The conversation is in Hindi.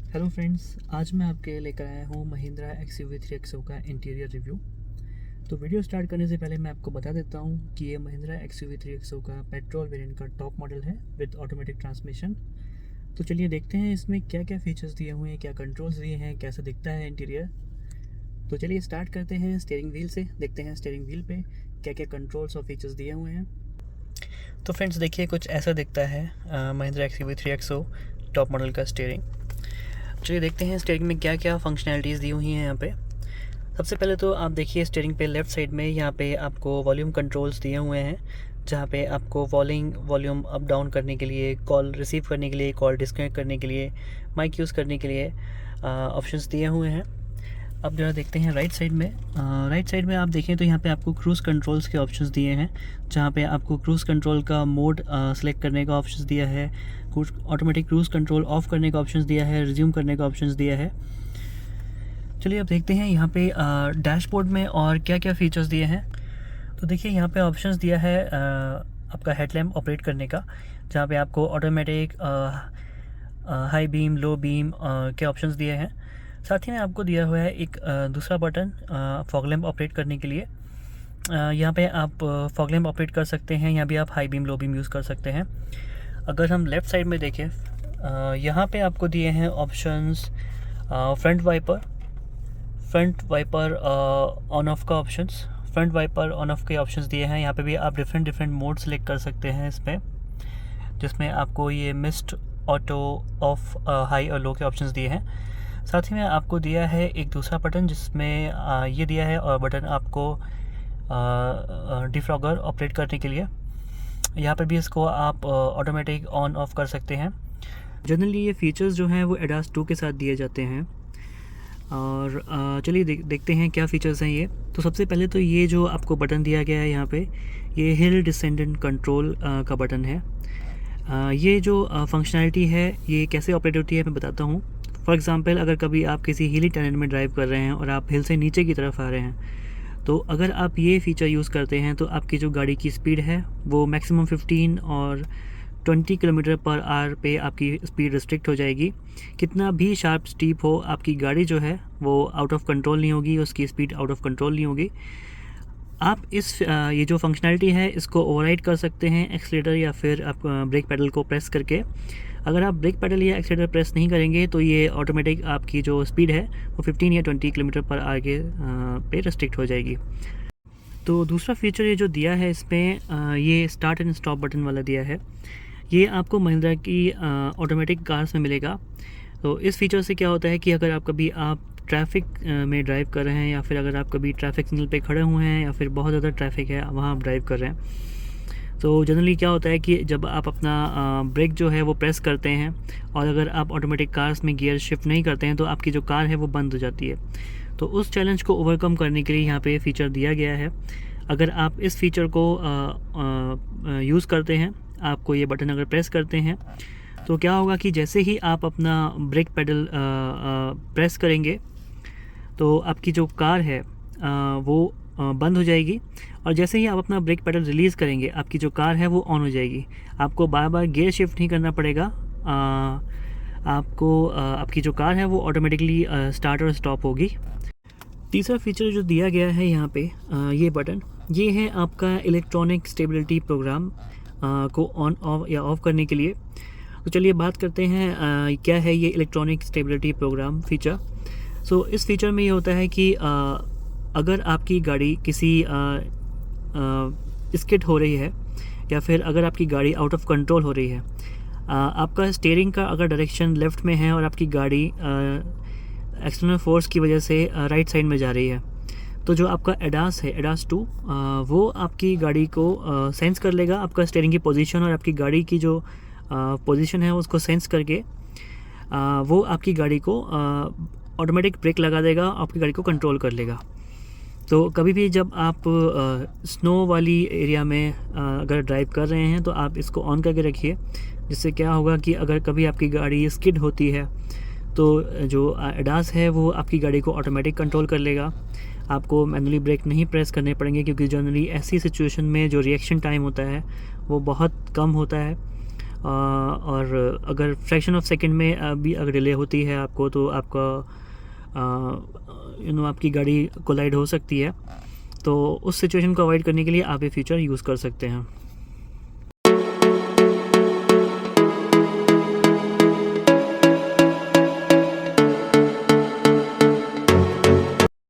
हेलो फ्रेंड्स, आज मैं आपके लिए लेकर आया हूँ महिंद्रा XUV 3XO का इंटीरियर रिव्यू। तो वीडियो स्टार्ट करने से पहले मैं आपको बता देता हूँ कि ये महिंद्रा XUV 3XO का पेट्रोल वेरिएंट का टॉप मॉडल है विद ऑटोमेटिक ट्रांसमिशन। तो चलिए देखते हैं इसमें क्या क्या फीचर्स दिए हुए हैं, क्या कंट्रोल्स दिए हैं, कैसा दिखता है इंटीरियर। तो चलिए स्टार्ट करते हैं स्टीयरिंग व्हील से। देखते हैं स्टीयरिंग व्हील पे क्या क्या कंट्रोल्स और फीचर्स दिए हुए हैं। तो फ्रेंड्स देखिए, कुछ ऐसा दिखता है Mahindra XUV 3XO top model का स्टीयरिंग। चलिए देखते हैं स्टीयरिंग में क्या क्या फंक्शनैलिटीज़ दी हुई हैं यहाँ पे। सबसे पहले तो आप देखिए स्टीयरिंग पे लेफ़्ट साइड में यहाँ पे आपको वॉल्यूम कंट्रोल्स दिए हुए हैं, जहाँ पे आपको वॉल्यूम अप डाउन करने के लिए, कॉल रिसीव करने के लिए, कॉल डिस्कनेक्ट करने के लिए, माइक यूज़ करने के लिए ऑप्शंस दिए हुए हैं। अब जरा देखते हैं राइट साइड में आप देखें तो यहाँ पे आपको क्रूज़ कंट्रोल्स के ऑप्शंस दिए हैं, जहाँ पे आपको क्रूज़ कंट्रोल का मोड सेलेक्ट करने का ऑप्शंस दिया है, ऑटोमेटिक क्रूज़ कंट्रोल ऑफ करने का ऑप्शंस दिया है, रिज्यूम करने का ऑप्शंस दिया है। चलिए अब देखते हैं यहाँ पे डैशबोर्ड में और क्या क्या फीचर्स दिए हैं। तो देखिए यहाँ पे ऑप्शंस दिया है आपका हेडलैम्प ऑपरेट करने का, जहाँ पे आपको automatic high beam, low beam के ऑप्शंस दिए हैं। साथ ही में आपको दिया हुआ है एक दूसरा बटन फॉग लैम्प ऑपरेट करने के लिए। यहाँ पे आप फॉग लैम्प ऑपरेट कर सकते हैं, यहाँ भी आप high beam, low beam use कर सकते हैं। अगर हम लेफ़्ट साइड में देखें, यहाँ पे आपको दिए हैं options front wiper on off का options, front wiper on off के ऑप्शंस दिए हैं। यहाँ पे भी आप डिफरेंट मोड सेलेक्ट कर सकते हैं इसमें, जिसमें आपको ये मिस्ट, ऑटो, ऑफ, हाई और लो के ऑप्शंस दिए हैं। साथ ही में आपको दिया है एक दूसरा बटन, जिसमें ये दिया है और बटन आपको डिफ्रॉगर ऑपरेट करने के लिए। यहाँ पर भी इसको आप ऑटोमेटिक ऑन ऑफ कर सकते हैं। जनरली ये फीचर्स जो हैं वो ADAS 2 के साथ दिए जाते हैं। और चलिए देखते हैं क्या फ़ीचर्स हैं ये। तो सबसे पहले तो ये जो आपको बटन दिया गया है यहाँ पे, ये हिल डिसेंडेंट कंट्रोल का बटन है। ये जो फंक्शनैलिटी है ये कैसे ऑपरेट होती है मैं बताता हूँ। फॉर एग्ज़ाम्पल, अगर कभी आप किसी हिली टेरेन में ड्राइव कर रहे हैं और आप हिल से नीचे की तरफ आ रहे हैं, तो अगर आप ये फ़ीचर यूज़ करते हैं तो आपकी जो गाड़ी की स्पीड है वो मैक्सिमम 15 और 20 किलोमीटर पर आवर पे आपकी स्पीड रिस्ट्रिक्ट हो जाएगी। कितना भी शार्प स्टीप हो, आपकी गाड़ी जो है वो आउट ऑफ कंट्रोल नहीं होगी, उसकी स्पीड आउट ऑफ कंट्रोल नहीं होगी। आप ये जो फंक्शनैलिटी है इसको ओवरराइड कर सकते हैं एक्सीलरेटर या फिर आप ब्रेक पेडल को प्रेस करके। अगर आप ब्रेक पेडल या एक्सीलरेटर प्रेस नहीं करेंगे तो ये ऑटोमेटिक आपकी जो स्पीड है वो 15 या 20 किलोमीटर पर आगे पे रिस्ट्रिक्ट हो जाएगी। तो दूसरा फीचर ये जो दिया है इसमें, ये स्टार्ट एंड स्टॉप बटन वाला दिया है। ये आपको महिंद्रा की ऑटोमेटिक कार्स में मिलेगा। तो इस फीचर से क्या होता है कि अगर आप ट्रैफिक में ड्राइव कर रहे हैं, या फिर अगर आप कभी ट्रैफिक सिग्नल पे खड़े हुए हैं, या फिर बहुत ज़्यादा ट्रैफिक है वहाँ आप ड्राइव कर रहे हैं, तो जनरली क्या होता है कि जब आप अपना ब्रेक जो है वो प्रेस करते हैं और अगर आप ऑटोमेटिक कार्स में गियर शिफ्ट नहीं करते हैं तो आपकी जो कार है वो बंद हो जाती है। तो उस चैलेंज को ओवरकम करने के लिए यहाँ पे फीचर दिया गया है। अगर आप इस फीचर को यूज़ करते हैं, आपको ये बटन अगर प्रेस करते हैं, तो क्या होगा कि जैसे ही आप अपना ब्रेक पेडल प्रेस करेंगे तो आपकी जो कार है वो बंद हो जाएगी, और जैसे ही आप अपना ब्रेक पेडल रिलीज़ करेंगे आपकी जो कार है वो ऑन हो जाएगी। आपको बार बार गियर शिफ्ट नहीं करना पड़ेगा। आपकी जो कार है वो ऑटोमेटिकली स्टार्ट और स्टॉप होगी। तीसरा फीचर जो दिया गया है यहाँ पे, ये बटन, ये है आपका इलेक्ट्रॉनिक स्टेबिलिटी प्रोग्राम को ऑन ऑफ या ऑफ़ करने के लिए। तो चलिए बात करते हैं क्या है ये इलेक्ट्रॉनिक स्टेबिलिटी प्रोग्राम फीचर। सो इस फीचर में ये होता है कि अगर आपकी गाड़ी किसी स्किड हो रही है, या फिर अगर आपकी गाड़ी आउट ऑफ कंट्रोल हो रही है, आपका स्टीयरिंग का अगर डायरेक्शन लेफ़्ट में है और आपकी गाड़ी एक्सटर्नल फोर्स की वजह से राइट साइड में जा रही है, तो जो आपका ADAS है, ADAS 2, वो आपकी गाड़ी को सेंस कर लेगा, आपका स्टीयरिंग की पोजीशन और आपकी गाड़ी की जो पोजीशन है उसको सेंस करके वो आपकी गाड़ी को ऑटोमेटिक ब्रेक लगा देगा, आपकी गाड़ी को कंट्रोल कर लेगा। तो कभी भी जब आप स्नो वाली एरिया में अगर ड्राइव कर रहे हैं तो आप इसको ऑन करके रखिए, जिससे क्या होगा कि अगर कभी आपकी गाड़ी स्किड होती है तो जो ADAS है वो आपकी गाड़ी को ऑटोमेटिक कंट्रोल कर लेगा। आपको मैनुअली ब्रेक नहीं प्रेस करने पड़ेंगे, क्योंकि जनरली ऐसी सिचुएशन में जो रिएक्शन टाइम होता है वो बहुत कम होता है। और अगर फ्रैक्शन ऑफ सेकंड में भी अगर डिले होती है आपको, तो आपका आपकी गाड़ी कोलाइड हो सकती है। तो उस सिचुएशन को अवॉइड करने के लिए आप ये फीचर यूज़ कर सकते हैं।